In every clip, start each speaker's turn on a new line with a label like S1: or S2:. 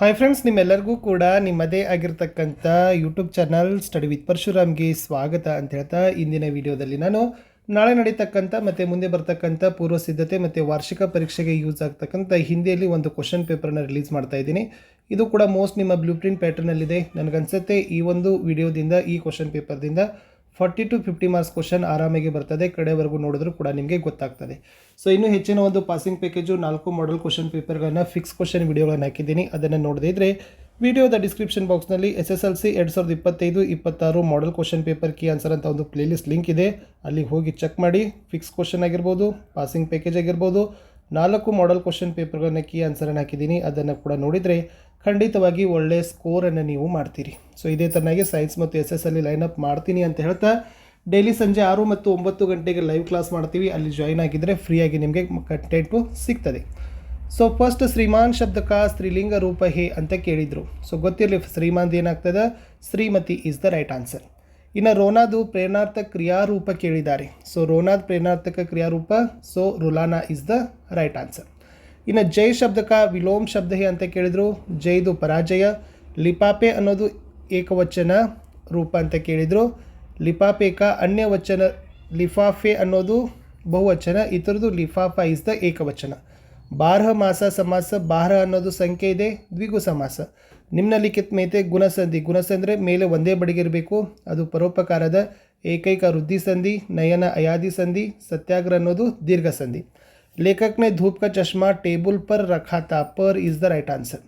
S1: Hi friends, ನಿಮ್ಮೆಲ್ಲರಿಗೂ ಕೂಡ ನಿಮ್ಮದೇ ಆಗಿರ್ತಕ್ಕಂಥ ಯೂಟ್ಯೂಬ್ ಚಾನಲ್ ಸ್ಟಡಿ ವಿತ್ ಪರಶುರಾಮ್ಗೆ ಸ್ವಾಗತ ಅಂತ ಹೇಳ್ತಾ ಇಂದಿನ ವಿಡಿಯೋದಲ್ಲಿ ನಾನು ನಾಳೆ ನಡೀತಕ್ಕಂಥ ಮತ್ತು ಮುಂದೆ ಬರ್ತಕ್ಕಂಥ ಪೂರ್ವ ಸಿದ್ಧತೆ ಮತ್ತು ವಾರ್ಷಿಕ ಪರೀಕ್ಷೆಗೆ ಯೂಸ್ ಆಗ್ತಕ್ಕಂಥ ಹಿಂದಿಯಲ್ಲಿ ಒಂದು ಕ್ವಶನ್ ಪೇಪರ್ನ ರಿಲೀಸ್ ಮಾಡ್ತಾ ಇದ್ದೀನಿ. ಇದು ಕೂಡ ಮೋಸ್ಟ್ ನಿಮ್ಮ ಬ್ಲೂ ಪ್ರಿಂಟ್ ಪ್ಯಾಟರ್ನಲ್ಲಿದೆ. ನನಗನ್ಸುತ್ತೆ ಈ ಒಂದು ವಿಡಿಯೋದಿಂದ ಈ ಕ್ವಶನ್ ಪೇಪರ್ದಿಂದ 40 to 50 ಮಾರ್ಕ್ಸ್ ಕ್ವಶನ್ ಆರಾಮಾಗಿ ಬರ್ತದೆ. ಕಡೆವರೆಗೂ ನೋಡಿದ್ರೂ ಕೂಡ ನಿಮಗೆ ಗೊತ್ತಾಗ್ತದೆ. ಸೊ ಇನ್ನೂ ಹೆಚ್ಚಿನ ಒಂದು ಪಾಸಿಂಗ್ ಪ್ಯಾಕೇಜು 4 ಮಾಡೆಲ್ ಕ್ವಶನ್ ಪೇಪರ್ಗಳನ್ನು ಫಿಕ್ಸ್ ಕ್ವಶನ್ ವಿಡಿಯೋಗಳನ್ನು ಹಾಕಿದ್ದೀನಿ. ಅದನ್ನು ನೋಡದೇ ಇದ್ದರೆ ವಿಡಿಯೋದ ಡಿಸ್ಕ್ರಿಪ್ಷನ್ ಬಾಕ್ಸ್ನಲ್ಲಿ SSLC 2025-26 model question paper key answer ಅಂತ ಒಂದು ಪ್ಲೇಲಿಸ್ಟ್ ಲಿಂಕ್ ಇದೆ. ಅಲ್ಲಿಗೆ ಹೋಗಿ ಚೆಕ್ ಮಾಡಿ. ಫಿಕ್ಸ್ ಕ್ವಶನ್ ಆಗಿರ್ಬೋದು, ಪಾಸಿಂಗ್ ಪ್ಯಾಕೇಜ್ ಆಗಿರ್ಬೋದು, 4 ಮಾಡೆಲ್ ಕ್ವಶನ್ ಪೇಪರ್ಗಳನ್ನು ಕೀ ಆನ್ಸರನ್ನು ಹಾಕಿದ್ದೀನಿ. ಅದನ್ನು ಕೂಡ ನೋಡಿದರೆ ಖಂಡಿತವಾಗಿ ಒಳ್ಳೆಯ ಸ್ಕೋರನ್ನು ನೀವು ಮಾಡ್ತೀರಿ. ಸೊ ಇದೇ ಥರನಾಗಿ ಸೈನ್ಸ್ ಮತ್ತು SSLC ಲೈನಪ್ ಮಾಡ್ತೀನಿ ಅಂತ ಹೇಳ್ತಾ ಡೈಲಿ ಸಂಜೆ 6 ಮತ್ತು 9 ಗಂಟೆಗೆ ಲೈವ್ ಕ್ಲಾಸ್ ಮಾಡ್ತೀವಿ. ಅಲ್ಲಿ ಜಾಯ್ನ್ ಆಗಿದ್ದರೆ ಫ್ರೀಯಾಗಿ ನಿಮಗೆ ಕಂಟೆಂಟು ಸಿಗ್ತದೆ. ಸೊ ಫಸ್ಟ್ ಶ್ರೀಮಾನ್ ಶಬ್ದಕ ಸ್ತ್ರೀಲಿಂಗ ರೂಪ ಹೇ ಅಂತ ಕೇಳಿದರು. ಸೊ ಗೊತ್ತಿರಲಿ ಶ್ರೀಮಾನ್ ಏನಾಗ್ತದೆ, ಶ್ರೀಮತಿ ಈಸ್ ದ ರೈಟ್ ಆನ್ಸರ್. ಇನ್ನು ರೋನಾದು ಪ್ರೇರಣಾರ್ಥಕ ಕ್ರಿಯಾರೂಪ ಕೇಳಿದ್ದಾರೆ. ಸೊ ರೋನಾದ್ ಪ್ರೇರಣಾರ್ಥಕ ಕ್ರಿಯಾರೂಪ, ಸೊ ರುಲಾನಾ ಇಸ್ ದ ರೈಟ್ ಆನ್ಸರ್. ಇನ್ನು ಜೈ ಶಬ್ದಕ ವಿಲೋಮ್ ಶಬ್ದ ಹೇ ಅಂತ ಕೇಳಿದರು. ಜೈದು ಪರಾಜಯ. ಲಿಪಾಪೆ ಅನ್ನೋದು ಏಕವಚನ ರೂಪ ಅಂತ ಕೇಳಿದರು. ಲಿಪಾಪೇಕ ಅನ್ಯ ವಚನ. ಲಿಫಾಫೆ ಅನ್ನೋದು ಬಹುವಚನ, ಇತರದು ಲಿಫಾಫಾ ಇಸ್ ದ ಏಕವಚನ. ಬಾರಹ ಮಾಸ ಸಮಾಸ. ಬಾರಹ ಅನ್ನೋದು ಸಂಖ್ಯೆ ಇದೆ, ದ್ವಿಗು ಸಮಾಸ. ನಿಮ್ನಲಿಖಿತ ಮೇತೆ ಗುಣಸಂಧಿ. ಗುಣಸಂಧಿ ಮೇಲೆ ಒಂದೇ ಬಡಿಗಿರಬೇಕು, ಅದು ಪರೋಪಕಾರದ. ಏಕೈಕ ವೃದ್ಧಿ ಸಂಧಿ. ನಯನ ಅಯಾದಿ ಸಂಧಿ. ಸತ್ಯಾಗ್ರಹ ಅನ್ನೋದು ದೀರ್ಘ ಸಂಧಿ. लेखक ने धूप का चश्मा टेबल पर रखा था. पर इज़ द राइट आंसर.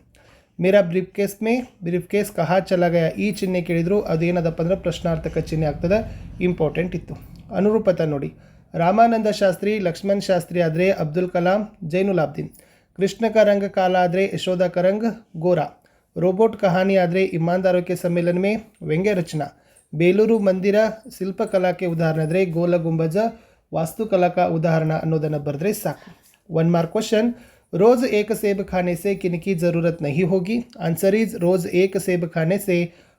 S1: मेरा ಬ್ರೀಫ್ಕೇಸ್ ಕಹಾ ಚಲಾ ಗಯಾ. ಈ ಚಿಹ್ನೆ ಕೇಳಿದ್ರು, ಅದೇನದಪ್ಪ ಅಂದ್ರೆ ಪ್ರಶ್ನಾರ್ಥಕ ಚಿಹ್ನೆ ಆಗ್ತದೆ, ಇಂಪಾರ್ಟೆಂಟ್ ಇತ್ತು. ಅನುರೂಪತೆ ನೋಡಿ. ರಾಮಾನಂದ ಶಾಸ್ತ್ರಿ ಲಕ್ಷ್ಮಣ್ ಶಾಸ್ತ್ರಿ ಆದರೆ ಅಬ್ದುಲ್ ಕಲಾಂ ಜೈನುಲಾಬ್ದೀನ್. ಕೃಷ್ಣ का रंग काला ಆದರೆ ಯಶೋಧ का रंग गोरा. रोबोट कहानी ಆದರೆ ईमानदारों के सम्मेलन में ವ್ಯಂಗ್ಯ ರಚನಾ. ಬೇಲೂರು ಮಂದಿರ ಶಿಲ್ಪಕಲಾ के ಉದಾಹರಣೆ ಆದರೆ ಗೋಲ ಗುಂಬಜ वास्तुकला का उदाहरण ಅನ್ನೋದನ್ನು ಬರೆದ್ರೆ ಸಾಕು. 1 मार्क क्वेश्चन. रोज़ एक सेब खाने से किन की ज़रूरत नहीं होगी. आंसर इज रोज़ एक सेब खाने से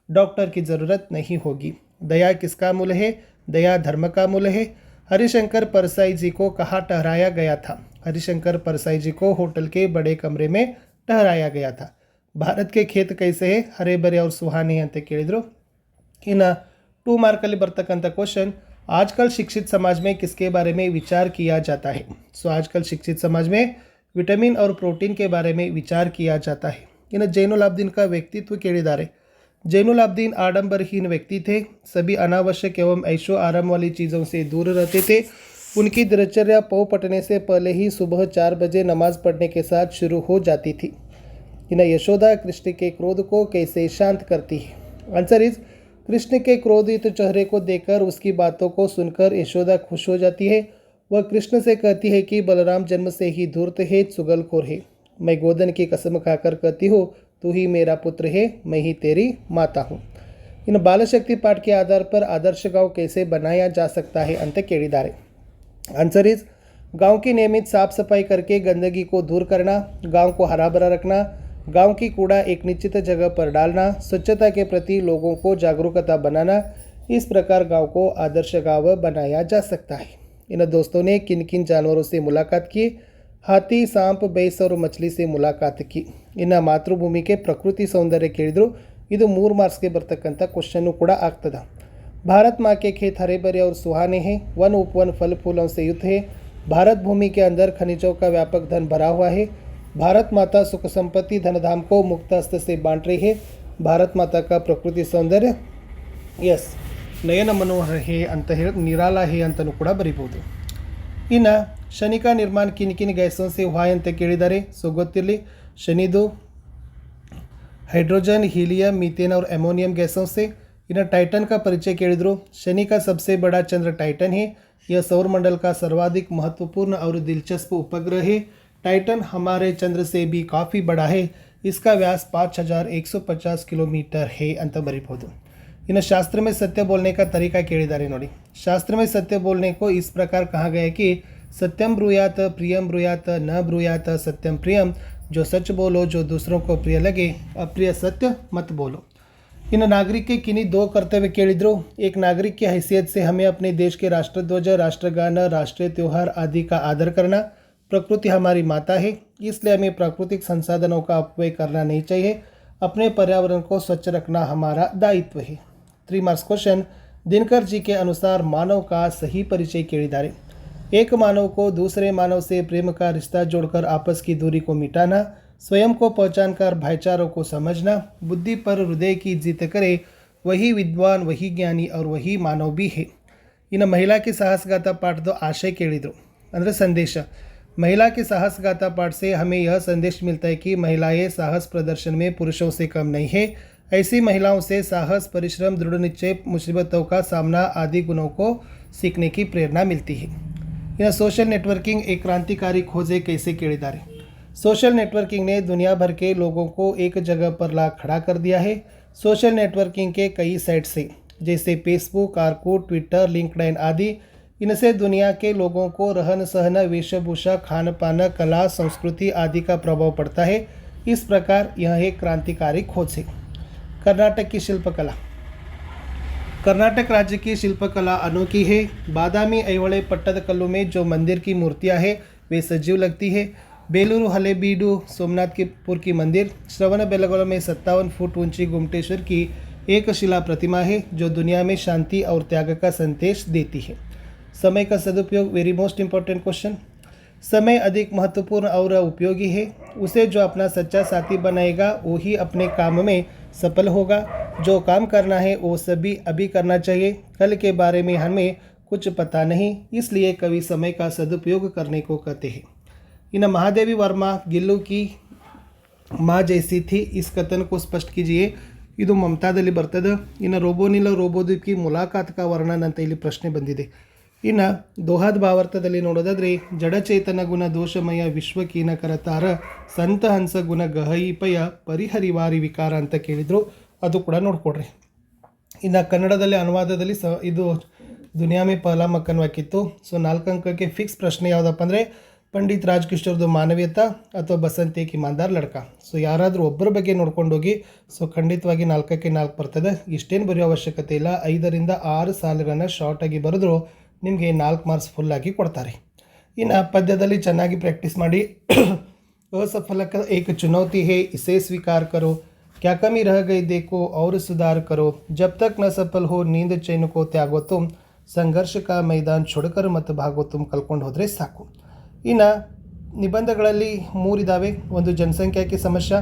S1: डॉक्टर की ज़रूरत नहीं होगी. दया किसका मूल है. दया धर्म का मूल है. हरिशंकर परसाई जी को कहाँ ठहराया गया था. हरिशंकर परसाई जी को होटल के बड़े कमरे में ठहराया गया था. भारत के खेत कैसे है. हरे भरे और सुहाने ಅಂತ ಕೇಳಿದರು. ಇನ್ನು 2 ಮಾರ್ಕಲ್ಲಿ ಬರ್ತಕ್ಕಂಥ ಕ್ವಶನ್. आजकल शिक्षित समाज में किसके बारे में विचार किया जाता है. सो आजकल शिक्षित समाज में विटामिन और प्रोटीन के बारे में विचार किया जाता है. इन जैनुलाब्दीन का व्यक्तित्व केಳಿದ್ದಾರೆ. जैनुलाब्दीन आडंबरहीन व्यक्ति थे. सभी अनावश्यक एवं ऐशो आराम वाली चीज़ों से दूर रहते थे. उनकी दिनचर्या पौ पटने से पहले ही सुबह 4 बजे नमाज पढ़ने के साथ शुरू हो जाती थी. इन यशोदा कृष्ण के क्रोध को कैसे शांत करती है. आंसर इज कृष्ण के क्रोधित चेहरे को देखकर उसकी बातों को सुनकर यशोदा खुश हो जाती है. वह कृष्ण से कहती है कि बलराम जन्म से ही धूर्त है, चुगलखोर है. मैं गोधन की कसम खाकर कहती हूँ, तू ही मेरा पुत्र है, मैं ही तेरी माता हूँ. इन बालशक्ति पाठ के आधार पर आदर्श गांव कैसे बनाया जा सकता है ಅಂತ ಕೇಳಿದ್ದಾರೆ. आंसर इज गांव की नियमित साफ सफाई करके गंदगी को दूर करना. गांव को हरा भरा रखना. गांव की कूड़ा एक निश्चित जगह पर डालना. स्वच्छता के प्रति लोगों को जागरूकता बनाना. इस प्रकार गांव को आदर्श गांव बनाया जा सकता है. इन दोस्तों ने किन किन जानवरों से मुलाकात की. हाथी, सांप, भैंस और मछली से मुलाकात की. इन मातृभूमि के प्रकृति सौंदर्य ಕೇಳಿದ್ರು. ಇದು 3 ಮಾರ್ಕ್ಸ್ಗೆ ಬರ್ತಕ್ಕಂಥ ಕ್ವಶನ್ನು ಕೂಡ ಆಗ್ತದೆ. भारत माँ के खेत हरे भरे और सुहाने हैं. वन उपवन फल फूलों से युक्त है. भारत भूमि के अंदर खनिजों का व्यापक धन भरा हुआ है. भारत माता सुख संपत्ति धनधाम को मुक्त हस्त से बांट रही है. भारत माता का प्रकृति सौंदर्य यस ನಯನ ಮನೋಹರ ಹೇ ಅಂತ ಹೇಳಿ ನಿರಾಲ ಹೇ ಅಂತಲೂ ಕೂಡ ಬರಿಬೋದು. ಇನ್ನು ಶನಿಕಾ ನಿರ್ಮಾಣ ಕಿನ್ ಕಿನ್ ಗ್ಯಾಸೋं से हुआ ಅಂತ ಕೇಳಿದ್ದಾರೆ. ಸೊ ಗೊತ್ತಿರಲಿ, ಶನಿದು हाइड्रोजन, हीलियम, मीथेन और एमोनियम गैसों से. इन्हें टाइटन का परिचय ಕೇಳಿದ್ರು. शनि का सबसे बड़ा चंद्र टाइटन है. यह सौरमंडल का सर्वाधिक महत्वपूर्ण और दिलचस्प उपग्रह है. टाइटन हमारे चंद्र से भी काफ़ी बड़ा है. इसका व्यास 5150 किलोमीटर है ಅಂತ ಬರೀಬಹುದು. इन्हें शास्त्र में सत्य बोलने का तरीका ಕೇಳಿದ್ದಾರೆ ನೋಡಿ. शास्त्र में सत्य बोलने को इस प्रकार कहा गया है कि सत्यम ब्रूयात प्रियम ब्रूयात न ब्रूयात सत्यम प्रियम. जो सच बोलो जो दूसरों को प्रिय लगे, अप्रिय सत्य मत बोलो. इन नागरिक के किन्हीं 2 कर्तव्य ಕೇಳಿದ್ರು. एक नागरिक की हैसियत से हमें अपने देश के राष्ट्रध्वज, राष्ट्रगान, राष्ट्रीय त्यौहार आदि का आदर करना. प्रकृति हमारी माता है. इसलिए हमें प्राकृतिक संसाधनों का अपव्यय करना नहीं चाहिए। अपने पर्यावरण को स्वच्छ रखना हमारा दायित्व है। 3 मार्क्स क्वेश्चन। दिनकर जी के अनुसार मानव का सही परिचय केಳಿದ್ದಾರೆ। एक मानव को दूसरे मानव से प्रेम का रिश्ता जोड़कर आपस की दूरी को मिटाना, स्वयं को पहचान कर भाईचारों को समझना, बुद्धि पर हृदय की जीत करे, वही विद्वान, वही ज्ञानी और वही मानव भी है। ಇನ್ನು ಮಹಿಳಾ के साहसगाथा पाठದ आशय ಕೇಳಿದರು ಅಂದರೆ संदेश। महिला के साहसगाथा पाठ से हमें यह संदेश मिलता है कि महिलाएं साहस प्रदर्शन में पुरुषों से कम नहीं है। ऐसी महिलाओं से साहस, परिश्रम, दृढ़ निश्चय, मुसीबतों का सामना आदि गुणों को सीखने की प्रेरणा मिलती है। यह सोशल नेटवर्किंग एक क्रांतिकारी खोज कैसे ಕೇಳಿದ್ದಾರೆ। सोशल नेटवर्किंग ने दुनिया भर के लोगों को एक जगह पर ला खड़ा कर दिया है। सोशल नेटवर्किंग के कई साइट्स हैं जैसे फेसबुक, आर्कुट, ट्विटर, लिंक्डइन आदि। इनसे दुनिया के लोगों को रहन सहन, वेशभूषा, खान पान, कला, संस्कृति आदि का प्रभाव पड़ता है। इस प्रकार यह एक क्रांतिकारी खोज है। कर्नाटक की शिल्पकला। कर्नाटक राज्य की शिल्पकला अनोखी है। बादामी ऐहोळे पट्टदकल्लू में जो मंदिर की मूर्तियां हैं वे सजीव लगती है। बेलूरू हलेबीडु सोमनाथपुर की मंदिर, श्रवणबेलगोला में 57 फुट ऊंची गुमटेश्वर की एक शिला प्रतिमा है जो दुनिया में शांति और त्याग का संदेश देती है। समय का सदुपयोग, वेरी मोस्ट इंपॉर्टेंट क्वेश्चन। समय अधिक महत्वपूर्ण और उपयोगी है। उसे जो अपना सच्चा साथी बनाएगा वो ही अपने काम में सफल होगा। जो काम करना है वो सभी अभी करना चाहिए, कल के बारे में हमें कुछ पता नहीं, इसलिए कभी समय का सदुपयोग करने को कहते हैं। इन महादेवी वर्मा गिल्लू की माँ जैसी थी, इस कथन को स्पष्ट कीजिए। ಇದು ಮಮತಾದಲ್ಲಿ ಬರ್ತದೆ। ಇನ್ನು ರೋಬೋನಿಲ್ಲ ರೋಬೋದ್ವೀಪ್ ಕಿ ಮುಲಾಕಾತ್ ಕಾ ವರ್ಣನ ಅಂತ ಇಲ್ಲಿ ಪ್ರಶ್ನೆ ಬಂದಿದೆ। ಇನ್ನು ದೋಹಾದ್ ಭಾವಾರ್ಥದಲ್ಲಿ ನೋಡೋದಾದರೆ ಜಡಚೇತನ ಗುಣ ದೋಷಮಯ ವಿಶ್ವಕೀನ ಕರತಾರ ಸಂತ ಹಂಸ ಗುಣ ಗಹೈಪಯ ಪರಿಹರಿವಾರಿ ವಿಕಾರ ಅಂತ ಕೇಳಿದರು, ಅದು ಕೂಡ ನೋಡ್ಕೊಡ್ರಿ। ಇನ್ನು ಕನ್ನಡದಲ್ಲಿ ಅನುವಾದದಲ್ಲಿ ಇದು ದುನಿಯಾ ಮೇ ಪಹಲಾ ಮಕ್ಕನ್ ವಾಕಿತ್ತು। ಸೊ 4 ಅಂಕಕ್ಕೆ ಫಿಕ್ಸ್ ಪ್ರಶ್ನೆ ಯಾವುದಪ್ಪ ಅಂದರೆ पंडित राजकिशोरದು ಮಾನವೀಯತಾ ಅಥವಾ ಬಸಂತಿ ಏಕ್ ಇಮಾನ್ದಾರ್ ಲಡ್ಕ। ಸೊ ಯಾರಾದರೂ ಒಬ್ಬರ ಬಗ್ಗೆ ನೋಡ್ಕೊಂಡು ಹೋಗಿ। ಸೊ ಖಂಡಿತವಾಗಿ 4ಕ್ಕೆ 4 ಬರ್ತದೆ। ಇಷ್ಟೇನು ಬರೆಯೋ ಅವಶ್ಯಕತೆ ಇಲ್ಲ, 5ರಿಂದ 6 ಸಾಲುಗಳನ್ನು ಶಾರ್ಟಾಗಿ ಬರೆದ್ರು ನಿಮಗೆ 4 ಮಾರ್ಕ್ಸ್ ಫುಲ್ಲಾಗಿ ಕೊಡ್ತಾರೆ। ಇನ್ನು ಪದ್ಯದಲ್ಲಿ ಚೆನ್ನಾಗಿ ಪ್ರಾಕ್ಟೀಸ್ ಮಾಡಿ। असफलता एक चुनौती है, इसे स्वीकार करो, क्या कमी रह गई देखो और सुधार करो, जब तक न सफल हो नींद चैन को त्यागो तुम, संघर्ष का मैदान छोड़कर मत भागो तुम, ಕಲ್ಕೊಂಡು ಹೋದರೆ ಸಾಕು। ಇನ್ನು ನಿಬಂಧಗಳಲ್ಲಿ 3 ಇದ್ದಾವೆ। ಒಂದು ಜನಸಂಖ್ಯಾಕ್ಕೆ ಸಮಸ್ಯೆ,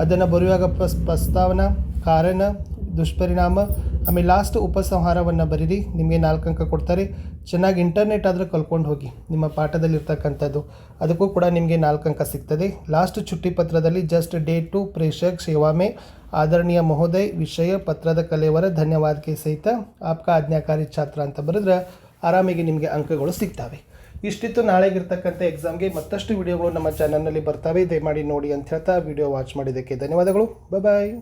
S1: ಅದನ್ನು ಬರೆಯುವಾಗ ಪ್ರಸ್ತಾವನಾ, ಕಾರಣ, ದುಷ್ಪರಿಣಾಮ, ಆಮೇಲೆ ಲಾಸ್ಟ್ ಉಪಸಂಹಾರವನ್ನು ಬರೀರಿ, ನಿಮಗೆ 4 ಅಂಕ ಕೊಡ್ತಾರೆ। ಚೆನ್ನಾಗಿ ಇಂಟರ್ನೆಟ್ ಆದರೆ ಕಲ್ಕೊಂಡು ಹೋಗಿ, ನಿಮ್ಮ ಪಾಠದಲ್ಲಿರ್ತಕ್ಕಂಥದ್ದು ಅದಕ್ಕೂ ಕೂಡ ನಿಮಗೆ 4 अंक ಸಿಗ್ತದೆ। ಲಾಸ್ಟ್ ಚುಟ್ಟಿ ಪತ್ರದಲ್ಲಿ ಜಸ್ಟ್ ಡೇಟ್ ಟು ಪ್ರೇಷಕ್ ಸೇವಾ ಮೇ ಆದರಣೀಯ ಮಹೋದಯ್ ವಿಷಯ ಪತ್ರದ ಕಲೆಯವರ ಧನ್ಯವಾದಕ್ಕೆ ಸಹಿತ ಆಪ್ಕ ಆಜ್ಞಾಕಾರಿ ಛಾತ್ರ ಅಂತ ಬರೆದ್ರೆ ಆರಾಮಿಗೆ ನಿಮಗೆ ಅಂಕಗಳು ಸಿಗ್ತವೆ। ಇಷ್ಟಿತ್ತು ನಾಳೆಗಿರ್ತಕ್ಕಂಥ ಎಕ್ಸಾಮ್ಗೆ। ಮತ್ತಷ್ಟು ವಿಡಿಯೋಗಳು ನಮ್ಮ ಚಾನಲ್ನಲ್ಲಿ ಬರ್ತವೆ, ದಯಮಾಡಿ ನೋಡಿ ಅಂತ ಹೇಳ್ತಾ ವಿಡಿಯೋ ವಾಚ್ ಮಾಡಿದ್ದಕ್ಕೆ ಧನ್ಯವಾದಗಳು। ಬಾಯ್.